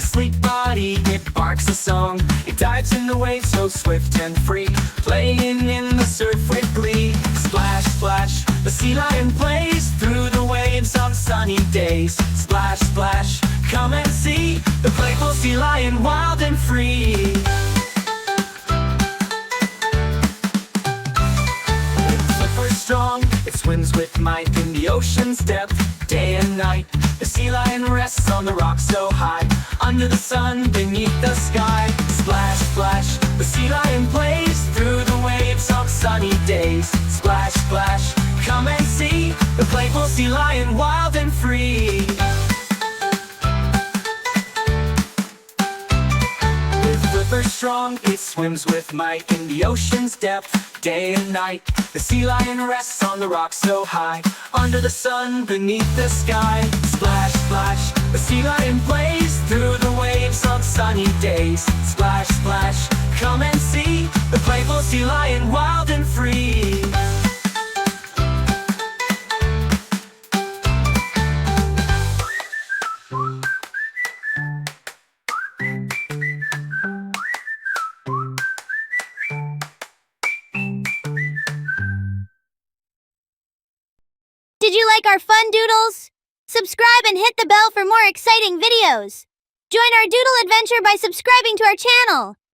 a sleek body, it barks a song. It dives in the waves so swift and free, playing in the surf with glee. Splash, splash, the sea lion plays through the waves on sunny days. Splash, splash, come and see the playful sea lion, wild and free. Its flipper's strong, it swims with might in the ocean's depth. Day and night, the sea lion rests on the rocks so high, under the sun, beneath the sky. Splash, splash, the sea lion plays through the waves on sunny days. Splash, splash, come and see the playful sea lion, wild and free. With flipper strong, it swims with might in the ocean's depth. Day and night, the sea lion rests on the rocks so high, under the sun, beneath the sky. Splash, splash, the sea lion plays through the waves on sunny days. Splash, splash, come and see the playful sea lion, wild and free. Did you like our fun doodles? Subscribe and hit the bell for more exciting videos. Join our doodle adventure by subscribing to our channel.